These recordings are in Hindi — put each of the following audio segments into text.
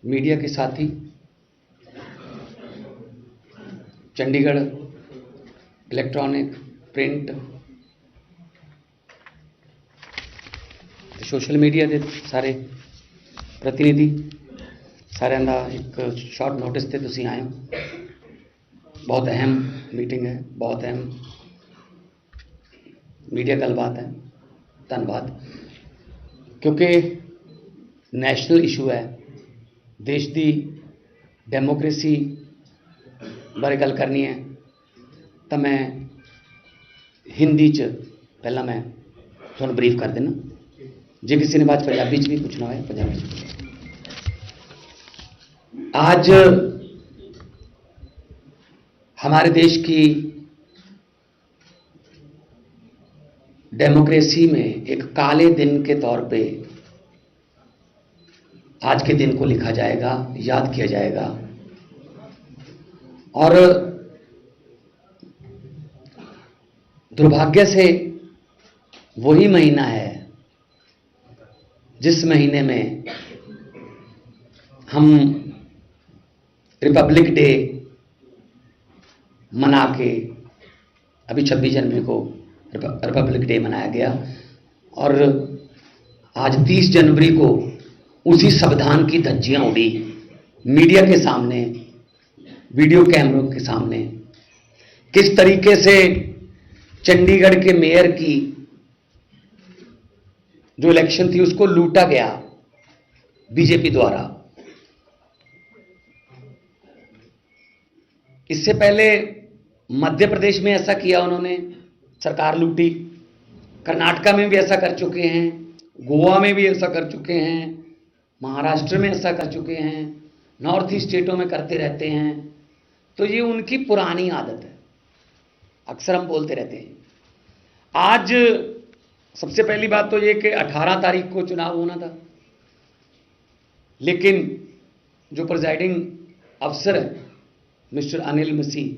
मीडिया के साथी, Chandigarh electronic, print, social media के सारे प्रतिनिधि सारे का एक शॉर्ट नोटिस से तुम आए हो। बहुत अहम मीटिंग है, बहुत अहम मीडिया गलबात है। धन्यवाद, क्योंकि नैशनल इशू है, देश की डेमोक्रेसी बारे गल करनी है। तो मैं हिंदी च पहला मैं थोड़ा ब्रीफ कर देना, जे किसी ने बाद पंजाबी च भी पूछना हो पंजाबी च। आज हमारे देश की डेमोक्रेसी में एक काले दिन के तौर पे आज के दिन को लिखा जाएगा, याद किया जाएगा। और दुर्भाग्य से वही महीना है जिस महीने में हम रिपब्लिक डे मना के, अभी 26 जनवरी को रिपब्लिक डे मनाया गया, और आज 30 जनवरी को उसी संविधान की धज्जियां उड़ी मीडिया के सामने, वीडियो कैमरों के सामने। किस तरीके से चंडीगढ़ के मेयर की जो इलेक्शन थी उसको लूटा गया बीजेपी द्वारा। इससे पहले मध्य प्रदेश में ऐसा किया उन्होंने, सरकार लूटी। कर्नाटका में भी ऐसा कर चुके हैं, गोवा में भी ऐसा कर चुके हैं, महाराष्ट्र में ऐसा कर चुके हैं, नॉर्थ ईस्ट स्टेटों में करते रहते हैं। तो ये उनकी पुरानी आदत है, अक्सर हम बोलते रहते हैं। आज सबसे पहली बात तो ये कि 18 तारीख को चुनाव होना था, लेकिन जो प्रिजाइडिंग अफसर है मिस्टर अनिल मसीह,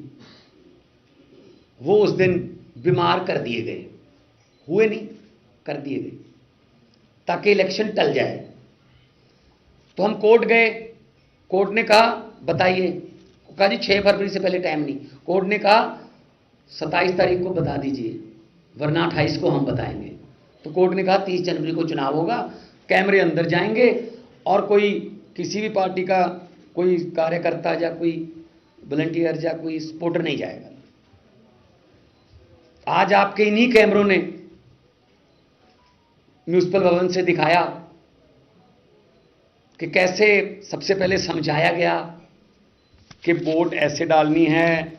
वो उस दिन बीमार कर दिए गए, हुए नहीं, कर दिए गए ताकि इलेक्शन टल जाए। तो हम कोर्ट गए, कोर्ट ने कहा बताइए, कहा जी 6 फरवरी से पहले टाइम नहीं। कोर्ट ने कहा 27 तारीख को बता दीजिए, वरना 28 को हम बताएंगे। तो कोर्ट ने कहा 30 जनवरी को चुनाव होगा, कैमरे अंदर जाएंगे और कोई किसी भी पार्टी का कोई कार्यकर्ता या कोई वॉलंटियर या कोई सपोर्टर नहीं जाएगा। आज आपके इन्हीं कैमरों ने म्यूनिसिपल भवन से दिखाया कि कैसे सबसे पहले समझाया गया कि वोट ऐसे डालनी है,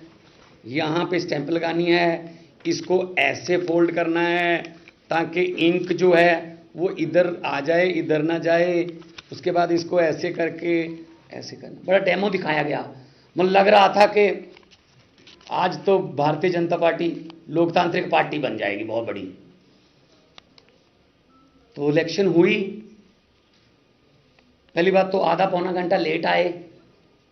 यहां पे स्टैंप लगानी है, इसको ऐसे फोल्ड करना है ताकि इंक जो है वो इधर आ जाए, इधर ना जाए। उसके बाद इसको ऐसे करके ऐसे करना, बड़ा डेमो दिखाया गया। मुझे लग रहा था कि आज तो भारतीय जनता पार्टी लोकतांत्रिक पार्टी बन जाएगी बहुत बड़ी। तो इलेक्शन हुई, पहली बात तो आधा पौना घंटा लेट आए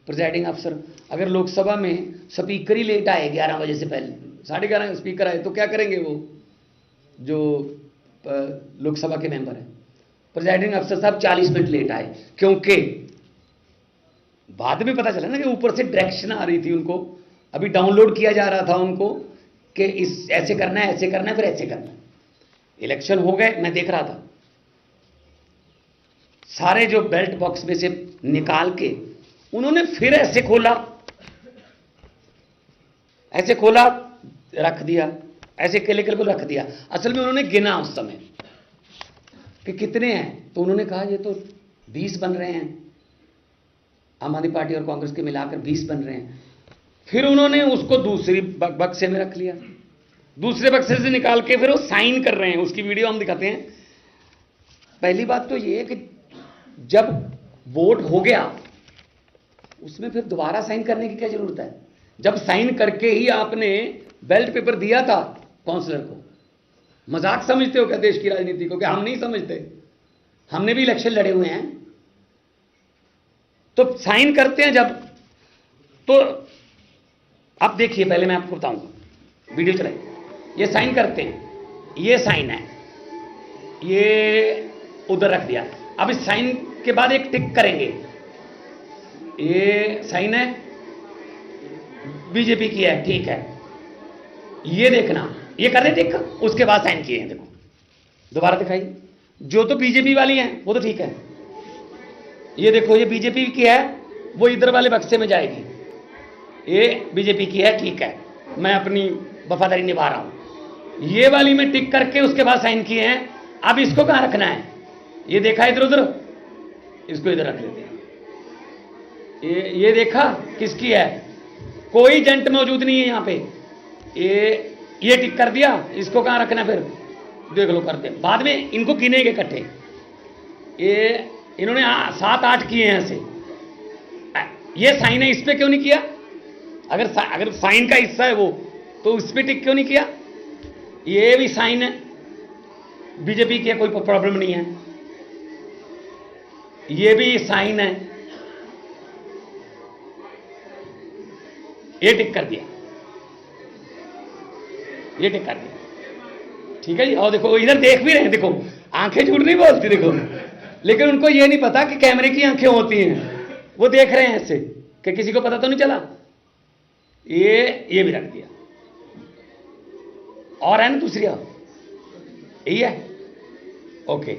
प्रिजाइडिंग अफसर। अगर लोकसभा में स्पीकर ही लेट आए 11 बजे से पहले, 11:30 स्पीकर आए, तो क्या करेंगे वो जो लोकसभा के मेंबर हैं। प्रिजाइडिंग अफसर साहब 40 मिनट लेट आए, क्योंकि बाद में पता चला ना कि ऊपर से डायरेक्शन आ रही थी उनको, अभी डाउनलोड किया जा रहा था उनको कि इस ऐसे करना है, ऐसे करना है, फिर ऐसे करना है। इलेक्शन हो गए, मैं देख रहा था, सारे जो बेल्ट बॉक्स में से निकाल के उन्होंने फिर ऐसे खोला, ऐसे खोला, रख दिया, ऐसे केले केले को रख दिया। असल में उन्होंने गिना उस समय कि कितने हैं, तो उन्होंने कहा ये तो 20 बन रहे हैं, आम आदमी पार्टी और कांग्रेस के मिलाकर 20 बन रहे हैं। फिर उन्होंने उसको दूसरी बक्से में रख लिया, दूसरे बक्से से निकाल के फिर वो साइन कर रहे हैं, उसकी वीडियो हम दिखाते हैं। पहली बात तो ये है कि जब वोट हो गया उसमें फिर दोबारा साइन करने की क्या जरूरत है? जब साइन करके ही आपने बैलेट पेपर दिया था काउंसलर को। मजाक समझते हो क्या देश की राजनीति को? क्या हम नहीं समझते? हमने भी इलेक्शन लड़े हुए हैं। तो साइन करते हैं जब, तो आप देखिए, पहले मैं आपको बताऊंगा, वीडियो चलाइए। ये साइन करते हैं, ये साइन है, ये उधर रख दिया। अब इस साइन के बाद एक टिक करेंगे, ये साइन है, बीजेपी की है, ठीक है। ये देखना, ये कर रहे टिक, उसके बाद साइन किए हैं, देखो दोबारा दिखाइए। जो तो बीजेपी वाली है वो तो ठीक है, ये देखो ये बीजेपी की है, वो इधर वाले बक्से में जाएगी। ये बीजेपी की है, ठीक है, मैं अपनी वफादारी निभा रहा हूं। ये वाली में टिक करके उसके बाद साइन किए हैं। अब इसको कहां रखना है, ये देखा इधर उधर, इसको इधर रख लेते हैं। ये देखा किसकी है, कोई एजेंट मौजूद नहीं है यहां पे। ये टिक कर दिया, इसको कहां रखना फिर देख लो, करते हैं बाद में, इनको गिनेंगे इकट्ठे। ये इन्होंने 7-8 किए हैं ऐसे। ये साइन है, इस पे क्यों नहीं किया? अगर साइन का हिस्सा है वो, तो उस पे टिक क्यों नहीं किया? ये भी साइन है, बीजेपी की है, कोई प्रॉब्लम नहीं है। ये भी साइन है, ये टिक कर दिया, ये टिक कर दिया, ठीक है जी। और देखो इधर देख भी रहे हैं, देखो आंखें झूठ नहीं बोलती, देखो, लेकिन उनको ये नहीं पता कि कैमरे की आंखें होती हैं, वो देख रहे हैं ऐसे कि किसी को पता तो नहीं चला। ये भी रख दिया, और है ना दूसरी, यही है, ओके।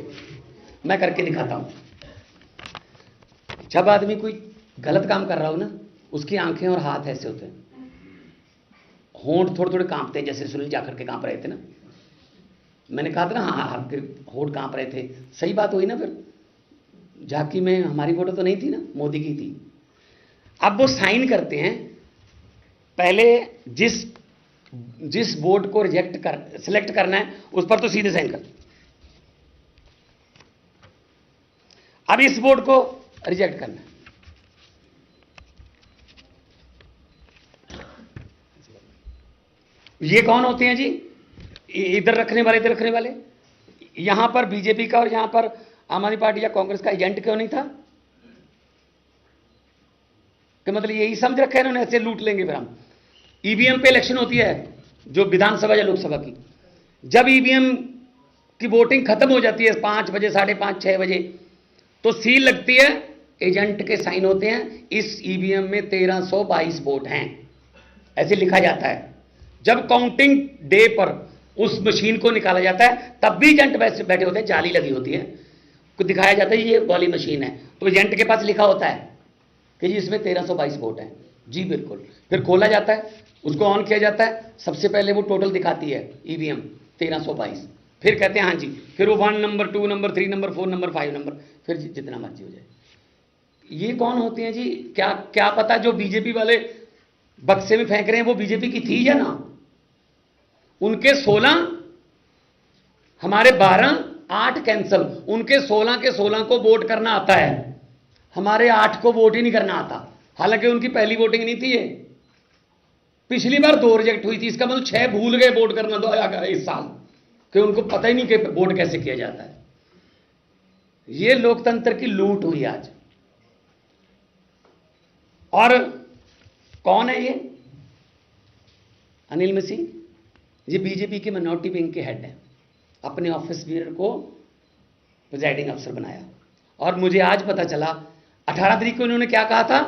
मैं करके दिखाता हूं। जब आदमी कोई गलत काम कर रहा हो ना, उसकी आंखें और हाथ ऐसे होते हैं, होंठ थोड़े थोड़े कांपते हैं, जैसे सुनील जाखड़ के कांप रहे थे ना, मैंने कहा था ना, हाँ आपके होंठ कांप रहे थे, सही बात हुई ना। फिर झांकी में हमारी फोटो तो नहीं थी ना, मोदी की थी। अब वो साइन करते हैं, पहले जिस बोर्ड को सिलेक्ट करना है उस पर तो सीधे साइन कर, अब इस बोर्ड को रिजेक्ट करना है। ये कौन होते हैं जी? इधर रखने वाले, इधर रखने वाले। यहां पर बीजेपी का और यहां पर आम आदमी पार्टी या कांग्रेस का एजेंट क्यों नहीं था? कि मतलब यही समझ रखा है इन्होंने, ऐसे लूट लेंगे फिर हम। ईवीएम पे इलेक्शन होती है, जो विधानसभा या लोकसभा की, जब ईवीएम की वोटिंग खत्म हो जाती है 5 बजे, 5:30, 6 बजे, तो सील लगती है, एजेंट के साइन होते हैं। इस ईवीएम में 1322 वोट हैं, ऐसे लिखा जाता है। जब काउंटिंग डे पर उस मशीन को निकाला जाता है, तब भी एजेंट बैठे होते हैं, जाली लगी होती है, कुछ दिखाया जाता है ये वाली मशीन है, तो एजेंट के पास लिखा होता है कि जी इसमें 1322 वोट हैं। जी बिल्कुल। फिर खोला जाता है, उसको ऑन किया जाता है, सबसे पहले वो टोटल दिखाती है ईवीएम 1322, फिर कहते हैं हाँ जी, फिर वो 1 number, 2 number, 3 number, 4 number, 5 number, फिर जितना मर्जी हो जाए। ये कौन होते हैं जी? क्या पता जो बीजेपी वाले बक्से में फेंक रहे हैं वो बीजेपी की थी या ना। उनके 16, हमारे 12, 8 कैंसल, उनके 16 के 16 को वोट करना आता है, हमारे 8 को वोट ही नहीं करना आता। हालांकि उनकी पहली वोटिंग नहीं थी ये, पिछली बार 2 रिजेक्ट हुई थी, इसका मतलब 6 भूल गए वोट करना दो इस साल, कि उनको पता ही नहीं कि वोट कैसे किया जाता है। ये लोकतंत्र की लूट हुई आज। और कौन है ये? अनिल मसीह, ये बीजेपी के मिनॉरिटी विंग के हेड हैं, अपने ऑफिस बियर को प्रिजाइडिंग अफसर बनाया। और मुझे आज पता चला 18 तारीख को इन्होंने क्या कहा था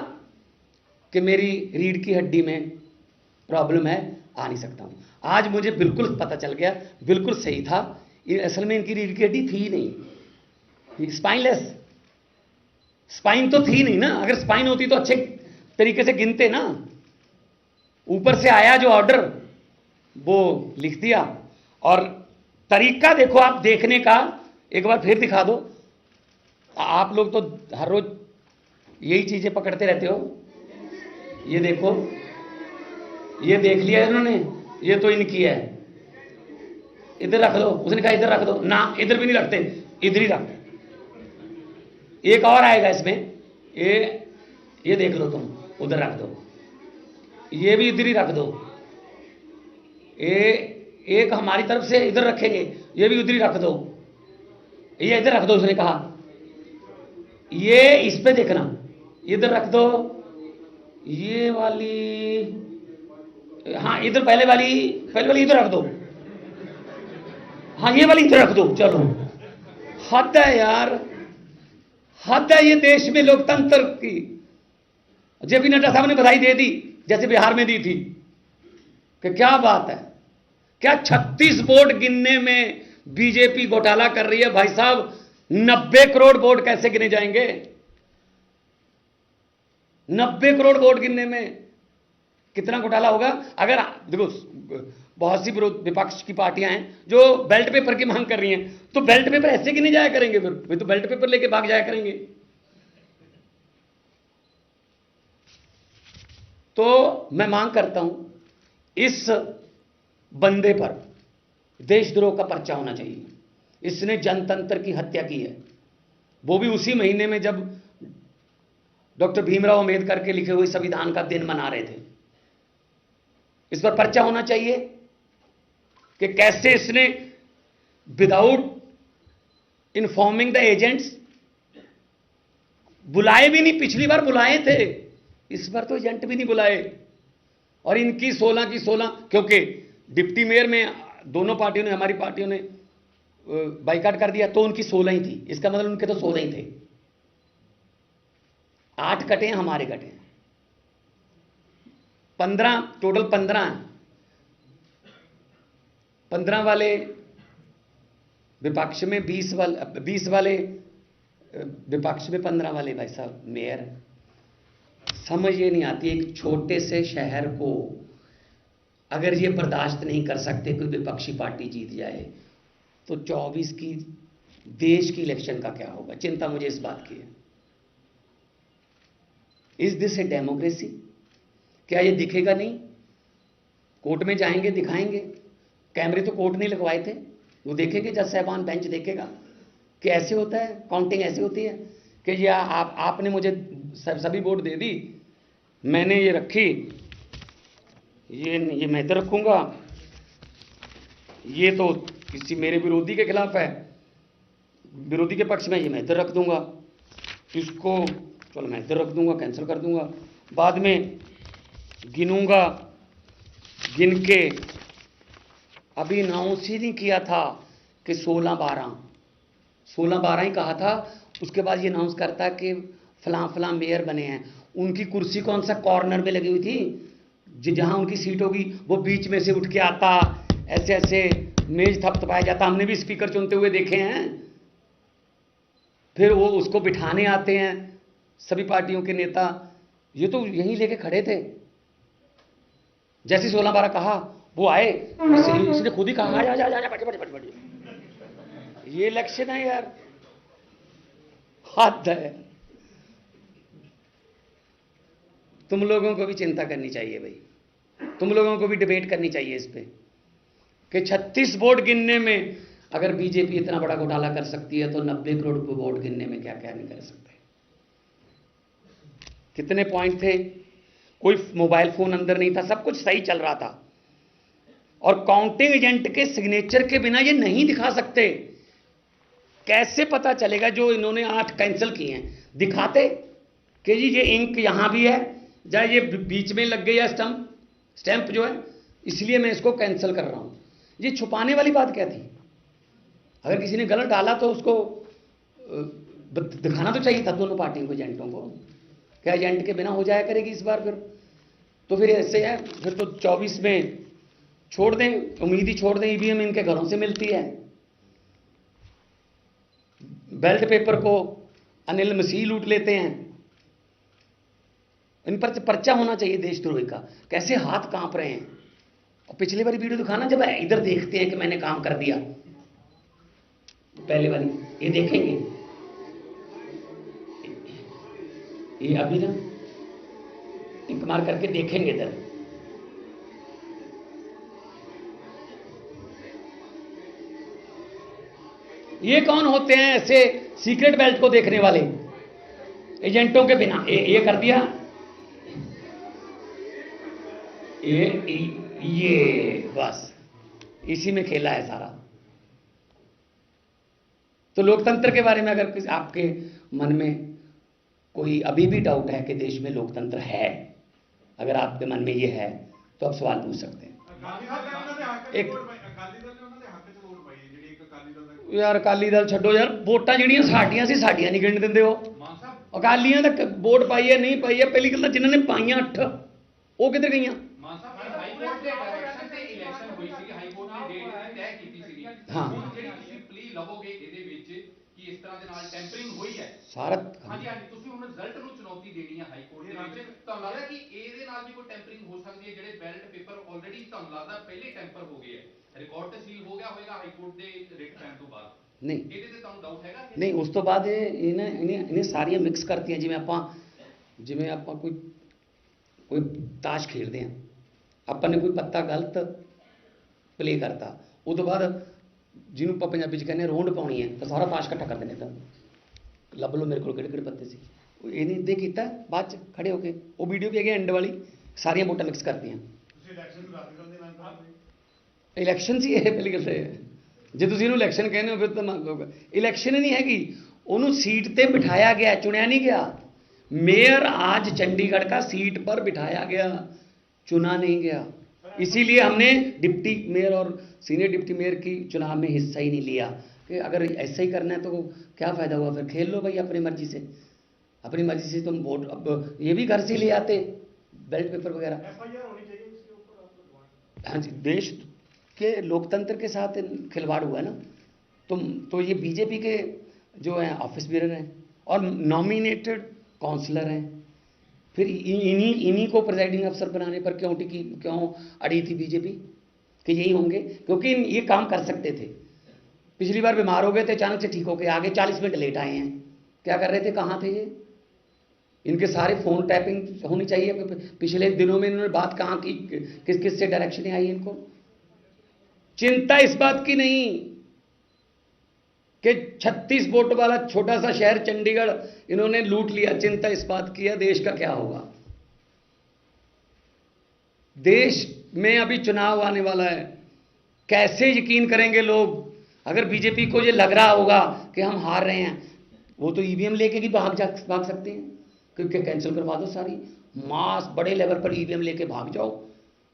कि मेरी रीढ़ की हड्डी में प्रॉब्लम है, आ नहीं सकता हूं। आज मुझे बिल्कुल पता चल गया, बिल्कुल सही था, ये असल में इनकी रीढ़ की हड्डी थी नहीं, स्पाइनलेस, स्पाइन तो थी नहीं ना। अगर स्पाइन होती तो अच्छे तरीके से गिनते ना। ऊपर से आया जो ऑर्डर वो लिख दिया। और तरीका देखो आप देखने का, एक बार फिर दिखा दो। आप लोग तो हर रोज यही चीजें पकड़ते रहते हो। ये देखो, ये देख लिया इन्होंने, ये तो इनकी है, इधर रख दो। उसने कहा इधर रख दो ना, इधर भी नहीं रखते, इधर ही रख। एक और आएगा इसमें, ये देख लो तुम, उधर रख दो, ये भी इधर ही रख दो। एक हमारी तरफ से इधर रखेंगे, ये भी उधर ही रख दो, ये इधर रख दो। उसने कहा ये इस पे देखना, इधर रख दो, ये वाली, हाँ इधर पहले वाली इधर रख दो, हाँ ये वाली इधर रख दो। चलो, हद है यार, हद है ये देश में लोकतंत्र की। जेपी नड्डा साहब ने बधाई दे दी जैसे बिहार में दी थी कि क्या बात है, क्या 36 वोट गिनने में बीजेपी घोटाला कर रही है भाई साहब। 90 करोड़ वोट कैसे गिने जाएंगे? 90 करोड़ वोट गिनने में कितना घोटाला होगा? अगर देखो बहुत सी विपक्ष की पार्टियां हैं जो बेल्ट पेपर की मांग कर रही हैं, तो बेल्ट पेपर ऐसे गिने जाया करेंगे, फिर वे तो बेल्ट पेपर लेके भाग जाया करेंगे। तो मैं मांग करता हूं इस बंदे पर देशद्रोह का पर्चा होना चाहिए। इसने जनतंत्र की हत्या की है, वो भी उसी महीने में जब डॉक्टर भीमराव अंबेडकर के लिखे हुए संविधान का दिन मना रहे थे। इस पर पर्चा होना चाहिए कि कैसे इसने विदाउट इन्फॉर्मिंग द एजेंट्स, बुलाए भी नहीं, पिछली बार बुलाए थे, इस बार तो एजेंट भी नहीं बुलाए। और इनकी 16 की 16, क्योंकि डिप्टी मेयर में दोनों पार्टियों ने, हमारी पार्टियों ने बाइकाट कर दिया, तो उनकी 16 ही थी, इसका मतलब उनके तो 16 ही थे। 8 कटे हैं, हमारे कटे हैं 15, टोटल 15 हैं। 15 वाले विपक्ष में, 20 वाले विपक्ष में, 15 वाले भाई साहब मेयर। समझ ये नहीं आती, एक छोटे से शहर को अगर ये बर्दाश्त नहीं कर सकते कोई विपक्षी पार्टी जीत जाए, तो 24 की देश की इलेक्शन का क्या होगा? चिंता मुझे इस बात की है। Is this a democracy? क्या ये दिखेगा नहीं? कोर्ट में जाएंगे, दिखाएंगे, कैमरे तो कोर्ट नहीं लगवाए थे, वो देखेंगे, जज साहबान बेंच देखेगा कि ऐसे होता है, काउंटिंग ऐसे होती है कि ये आपने मुझे सभी वोट दे दी, मैंने ये रखी, ये मैं इधर रखूंगा, ये तो किसी मेरे विरोधी के खिलाफ है, विरोधी के पक्ष में, ये मैं इधर रख दूंगा, इसको चलो मैं इधर रख दूंगा, कैंसिल कर दूंगा, बाद में गिनूंगा, गिन के अभी अनाउंस ही नहीं किया था कि 16-12 ही कहा था, उसके बाद ये अनाउंस करता कि फलां फलां मेयर बने हैं। उनकी कुर्सी कौन सा कॉर्नर में लगी हुई थी, जहां उनकी सीट होगी वो बीच में से उठ के आता, ऐसे ऐसे मेज थपथपाया जाता, हमने भी स्पीकर चुनते हुए देखे हैं। फिर वो उसको बिठाने आते हैं सभी पार्टियों के नेता, ये तो यहीं लेके खड़े थे। जैसे 16-12 कहा वो आए, इसने खुद ही कहा जा जा जा जा बट ये इलेक्शन है यार, हद है। तुम लोगों को भी चिंता करनी चाहिए भाई, तुम लोगों को भी डिबेट करनी चाहिए इस पे कि 36 वोट गिनने में अगर बीजेपी इतना बड़ा घोटाला कर सकती है, तो 90 करोड़ वोट गिनने में क्या क्या नहीं कर सकते। कितने पॉइंट थे, कोई मोबाइल फोन अंदर नहीं था, सब कुछ सही चल रहा था, और काउंटिंग एजेंट के सिग्नेचर के बिना ये नहीं दिखा सकते। कैसे पता चलेगा? जो इन्होंने 8 कैंसिल किए हैं, दिखाते कि जी ये इंक यहां भी है, या ये बीच में लग गई है स्टैंप जो है, इसलिए मैं इसको कैंसिल कर रहा हूं। ये छुपाने वाली बात क्या थी? अगर किसी ने गलत डाला तो उसको दिखाना तो चाहिए था दोनों पार्टियों को, एजेंटों को। क्या एजेंट के बिना हो जाया करेगी इस बार? फिर तो फिर ऐसे है, फिर तो 24 में छोड़ दें, उम्मीद ही छोड़ दें, ईवीएम इनके घरों से मिलती है। बेल्ट पेपर को अनिल मसीह लूट लेते हैं। इन पर पर्चा होना चाहिए देशद्रोही का। कैसे हाथ कांप रहे हैं। और पिछली वाली वीडियो दिखाना, जब इधर देखते हैं कि मैंने काम कर दिया, पहले वाली ये देखेंगे, ये अभी ना टिक मार करके देखेंगे इधर, ये कौन होते हैं ऐसे सीक्रेट बेल्ट को देखने वाले एजेंटों के बिना? ये कर दिया, ये बस इसी में खेला है सारा। तो लोकतंत्र के बारे में अगर किसी आपके मन में कोई अभी भी डाउट है कि देश में लोकतंत्र है, अगर आपके मन में ये है, तो आप सवाल पूछ सकते हैं। एक यार अकाली दल छड्डो यार, वोटां जिहड़ियां साडियां सी साडियां नहीं गिण दिंदे हो, अकालियां तक वोट पाई है नहीं पाई है, पहली गल जिन्होंने पाइया 8 वो किधर गई? ਮਾਨ ਸਾਹਿਬ ਹਾਈ ਕੋਰਟ ਦੇ ਡਾਇਰੈਕਸ਼ਨ ਤੇ ਇਲੈਕਸ਼ਨ ਹੋਈ ਸੀ, ਹਾਈ ਕੋਰਟ ਨੇ ਡੇਟ ਤੈਅ ਕੀਤੀ ਸੀ। ਹਾਂ ਜਿਹੜੀ ਤੁਸੀਂ ਪਲੀ ਲਵੋਗੇ ਇਹਦੇ ਵਿੱਚ ਕਿ ਇਸ ਤਰ੍ਹਾਂ ਦੇ ਨਾਲ ਟੈਂਪਰਿੰਗ ਹੋਈ ਹੈ ਸਾਰਾ, ਹਾਂਜੀ ਹਾਂਜੀ, ਤੁਸੀਂ ਹੁਣ ਰਿਜ਼ਲਟ ਨੂੰ ਚੁਣੌਤੀ ਦੇਣੀ ਹੈ ਹਾਈ ਕੋਰਟ ਦੇ ਵਿੱਚ, ਤੁਹਾਨੂੰ ਲੱਗਦਾ ਕਿ ਇਹਦੇ ਨਾਲ ਵੀ ਕੋਈ ਟੈਂਪਰਿੰਗ ਹੋ ਸਕਦੀ ਹੈ? ਜਿਹੜੇ ਬੈਲਟ ਪੇਪਰ ਆਲਰੇਡੀ ਤੁਹਾਨੂੰ ਲੱਗਦਾ ਪਹਿਲੇ ਟੈਂਪਰ ਹੋ ਗਏ ਹੈ, ਰਿਕਾਰਡ ਤੇ ਸੀਲ ਹੋ ਗਿਆ ਹੋਵੇਗਾ ਹਾਈ ਕੋਰਟ ਦੇ ਰਿਟ ਪੈਣ ਤੋਂ ਬਾਅਦ, ਨਹੀਂ ਇਹਦੇ ਤੇ ਤੁਹਾਨੂੰ ਡਾਊਟ ਹੈਗਾ? ਨਹੀਂ, ਉਸ ਤੋਂ ਬਾਅਦ ਇਹਨੇ ਸਾਰੀਆਂ ਮਿਕਸ ਕਰਤੀਆਂ, ਜਿਵੇਂ ਆਪਾਂ ਕੋਈ ਤਾਸ਼ ਖੇਡਦੇ ਹਾਂ, ਆਪਾਂ ਨੇ ਕੋਈ ਪੱਤਾ ਗਲਤ ਪਲੇ ਕਰਤਾ, ਉਹ ਤੋਂ ਬਾਅਦ ਜਿਹਨੂੰ ਆਪਾਂ ਪੰਜਾਬੀ 'ਚ ਕਹਿੰਦੇ ਹਾਂ ਰੋਂਡ ਪਾਉਣੀ ਹੈ, ਤਾਂ ਸਾਰਾ ਤਾਸ਼ ਇਕੱਠਾ ਕਰ ਦਿੰਦੇ, ਤਾਂ ਲੱਭ ਲਓ ਮੇਰੇ ਕੋਲ ਕਿਹੜੇ ਕਿਹੜੇ ਪੱਤੇ ਸੀ। ਇਹਨੇ ਇੱਦਾਂ ਕੀਤਾ, ਬਾਅਦ 'ਚ ਖੜੇ ਹੋ ਕੇ ਉਹ ਵੀਡੀਓ ਵੀ ਹੈਗੀ ਐਂਡ ਵਾਲੀ, ਸਾਰੀਆਂ ਵੋਟਾਂ ਮਿਕਸ ਕਰਤੀਆਂ। ਇਲੈਕਸ਼ਨ ਸੀ ਇਹ, ਪਹਿਲੀ ਗੱਲ ਤਾਂ ਇਹ ਹੈ। ਜੇ ਤੁਸੀਂ ਇਹਨੂੰ ਇਲੈਕਸ਼ਨ ਕਹਿੰਦੇ ਹੋ ਫਿਰ ਤਾਂ ਮੰਨ ਲਊਗਾ, ਇਲੈਕਸ਼ਨ ਹੀ ਨਹੀਂ ਹੈਗੀ, ਉਹਨੂੰ सीट पे बिठाया गया, चुना नहीं गया। मेयर आज चंडीगढ़ का सीट पर बिठाया गया, चुना नहीं गया। इसीलिए हमने डिप्टी मेयर और सीनियर डिप्टी मेयर की चुनाव में हिस्सा ही नहीं लिया कि अगर ऐसा ही करना है तो क्या फ़ायदा हुआ, फिर खेल लो भाई अपनी मर्जी से, अपनी मर्जी से तुम वोट, अब ये भी घर से ले आते बैलेट पेपर वगैरह। हाँ जी, देश के लोकतंत्र के साथ खिलवाड़ हुआ है ना। तो ये बीजेपी के जो हैं ऑफिस बेरर हैं और नॉमिनेटेड काउंसलर हैं, फिर इन्हीं को प्रिजाइडिंग अफसर बनाने पर क्यों अड़ी थी बीजेपी कि यही होंगे, क्योंकि ये काम कर सकते थे। पिछली बार बीमार हो गए थे, अचानक से ठीक हो गए, आगे 40 मिनट लेट आए हैं, क्या कर रहे थे, कहाँ थे ये? इनके सारे फ़ोन टैपिंग होनी चाहिए। पिछले दिनों में इन्होंने बात कहाँ की, किस से डायरेक्शन आई इनको? चिंता इस बात की नहीं कि 36 वोट वाला छोटा सा शहर चंडीगढ़ इन्होंने लूट लिया, चिंता इस बात की है देश का क्या होगा। देश में अभी चुनाव आने वाला है, कैसे यकीन करेंगे लोग? अगर बीजेपी को ये लग रहा होगा कि हम हार रहे हैं, वो तो ईवीएम लेके भी भाग सकते हैं, क्योंकि कैंसिल करवा दो सारी, मास बड़े लेवल पर ईवीएम लेके भाग जाओ।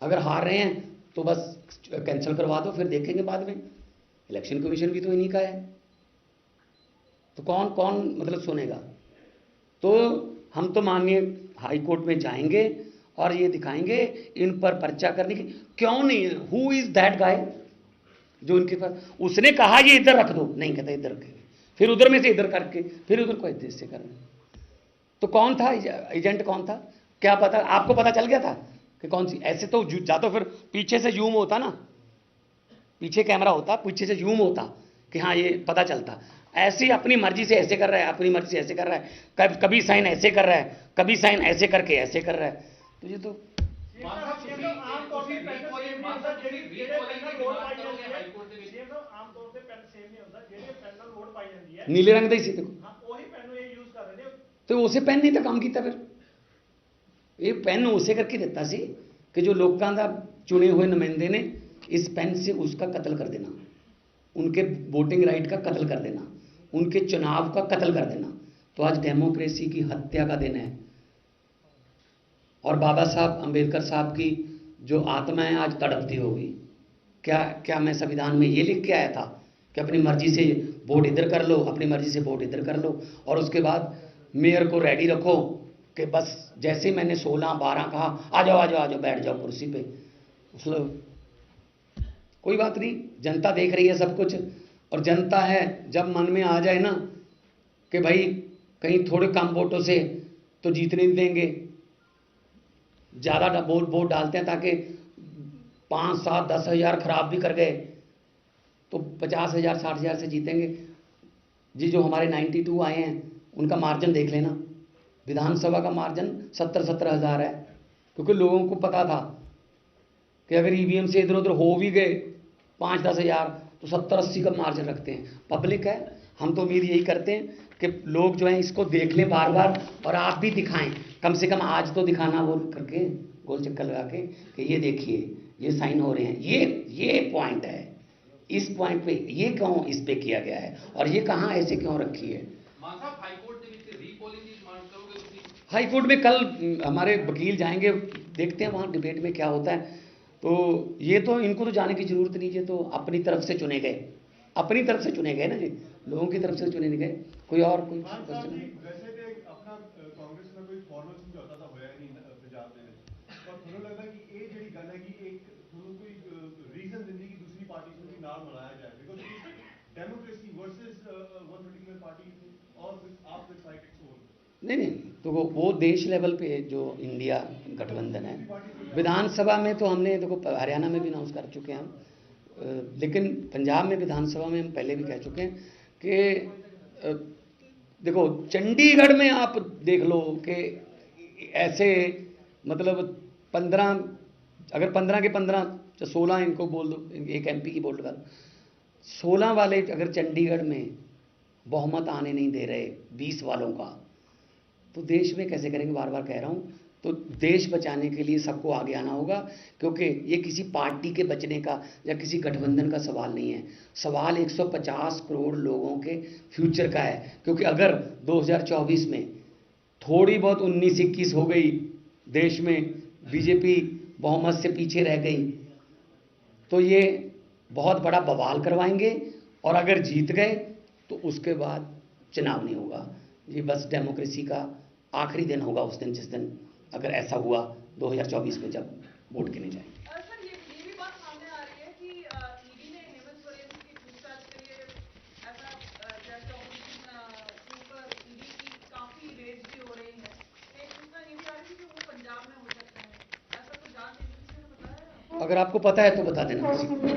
अगर हार रहे हैं तो बस कैंसिल करवा दो, फिर देखेंगे बाद में। इलेक्शन कमीशन भी तो इन्हीं का है, तो कौन मतलब सुनेगा? तो हम तो माननीय हाई कोर्ट में जाएंगे और ये दिखाएंगे इन पर पर्चा करने की क्यों नहीं है। हु इज दैट गाय जो इनके पास, उसने कहा ये इधर रख दो, नहीं कहता इधर रखेंगे, फिर उधर में से इधर करके फिर उधर को इधर से करना। तो कौन था एजेंट, कौन था, क्या पता? आपको पता चल गया था कि कौन सी? ऐसे तो जाता फिर पीछे से जूम होता ना, पीछे कैमरा होता, पीछे से जूम होता कि हाँ ये पता चलता। ऐसे अपनी मर्जी से ऐसे कर रहा है, अपनी मर्जी से ऐसे कर रहा है, कभी साइन ऐसे कर रहा है, कभी साइन ऐसे करके ऐसे कर रहा है। तो ये तो नीले रंग का ही सी देखो, तो उसे पेन नहीं था काम किया, फिर ये पेन उसे करके दिता सी कि जो लोगों का चुने हुए नुमाइंदे ने इस पेन से उसका कत्ल कर देना, उनके वोटिंग राइट का कत्ल कर देना, उनके चुनाव का कत्ल कर देना। तो आज डेमोक्रेसी की हत्या का दिन है और बाबा साहब अंबेडकर साहब की जो आत्मा है आज तड़पती होगी। क्या मैं संविधान में ये लिख के आया था कि अपनी मर्जी से वोट इधर कर लो, अपनी मर्जी से वोट इधर कर लो, और उसके बाद मेयर को रेडी रखो कि बस जैसे मैंने 16-12 कहा आ जाओ बैठ जाओ कुर्सी पे। मतलब कोई बात नहीं, जनता देख रही है सब कुछ, और जनता है जब मन में आ जाए ना कि भाई कहीं थोड़े कम वोटों से तो जीतने नहीं देंगे, ज़्यादा वोट डालते हैं ताकि 5, 7, 10 हज़ार खराब भी कर गए तो 50,000 60,000 से जीतेंगे जी। जो हमारे 92 आए हैं उनका मार्जिन देख लेना, विधानसभा का मार्जिन 70-70 हज़ार है, क्योंकि लोगों को पता था कि अगर ईवीएम से इधर उधर हो भी गए 5-10 हज़ार तो 70-80 का मार्जिन रखते हैं। पब्लिक है, हम तो उम्मीद यही करते हैं कि लोग जो हैं इसको देख लें बार बार, और आप भी दिखाएं, कम से कम आज तो दिखाना वो करके गोल चक्कर लगा के कि ये देखिए ये साइन हो रहे हैं, ये पॉइंट है, इस पॉइंट पे ये क्यों इस पे किया गया है और ये कहाँ ऐसे क्यों रखी है। हाई कोर्ट में कल हमारे वकील जाएंगे, देखते हैं वहाँ डिबेट में क्या होता है। तो ये तो इनको तो जाने की जरूरत नहीं है, तो अपनी तरफ से चुने गए, अपनी तरफ से चुने गए ना जी, लोगों की तरफ से चुने नहीं गए। कोई और कोई क्वेश्चन? वैसे अपना ਫਾਰਮਲ ਸਮਝੌਤਾ ਤਾਂ ਹੋਇਆ ਨਹੀਂ ਪੰਜਾਬ ਦੇ ਵਿੱਚ, ਪਰ ਤੁਹਾਨੂੰ ਲੱਗਦਾ ਕਿ ਇਹ ਜਿਹੜੀ ਗੱਲ ਹੈ ਕਿ ਇੱਕ ਤੁਹਾਨੂੰ ਕੋਈ ਰੀਜ਼ਨ ਦਿੰਦੀ ਕਿ ਦੂਸਰੀ ਪਾਰਟੀ ਨੂੰ ਵੀ ਨਾਲ ਮਿਲਾਇਆ ਜਾਏ, because democracy versus one particular party और आप डिसाइड इट्स ओन? नहीं, तो वो देश लेवल पे जो इंडिया गठबंधन है, विधानसभा में तो हमने देखो हरियाणा में भी अनाउंस कर चुके हैं हम, लेकिन पंजाब में विधानसभा में हम पहले भी कह चुके हैं कि देखो चंडीगढ़ में आप देख लो कि ऐसे मतलब 15, अगर 15 के 15 या 16 इनको बोल दो, एक MP की बोल दो, 16 वाले अगर चंडीगढ़ में बहुमत आने नहीं दे रहे 20 वालों का, तो देश में कैसे करेंगे? बार बार कह रहा हूँ, तो देश बचाने के लिए सबको आगे आना होगा, क्योंकि ये किसी पार्टी के बचने का या किसी गठबंधन का सवाल नहीं है, सवाल 150 करोड़ लोगों के फ्यूचर का है। क्योंकि अगर 2024 में थोड़ी बहुत 19-21 हो गई, देश में बीजेपी बहुमत से पीछे रह गई, तो ये बहुत बड़ा बवाल करवाएंगे, और अगर जीत गए तो उसके बाद चुनाव नहीं होगा। ये बस डेमोक्रेसी का आखिरी दिन होगा उस दिन, जिस दिन अगर ऐसा हुआ 2024 में जब वोट गिने जाएंगे। सर ये भी बात सामने आ रही है कि ईडी ने हेमंत सोरेन की पूछताछ के लिए ऐसा जैसे ऑपोजिशन के ऊपर ईडी की काफी रेड भी हो रही है, एक सूचना ये भी आ रही है कि वो पंजाब में हो सकता है, ऐसा कुछ जांच एजेंसी ने बताया है? अगर आपको पता है तो बता देना किसी को।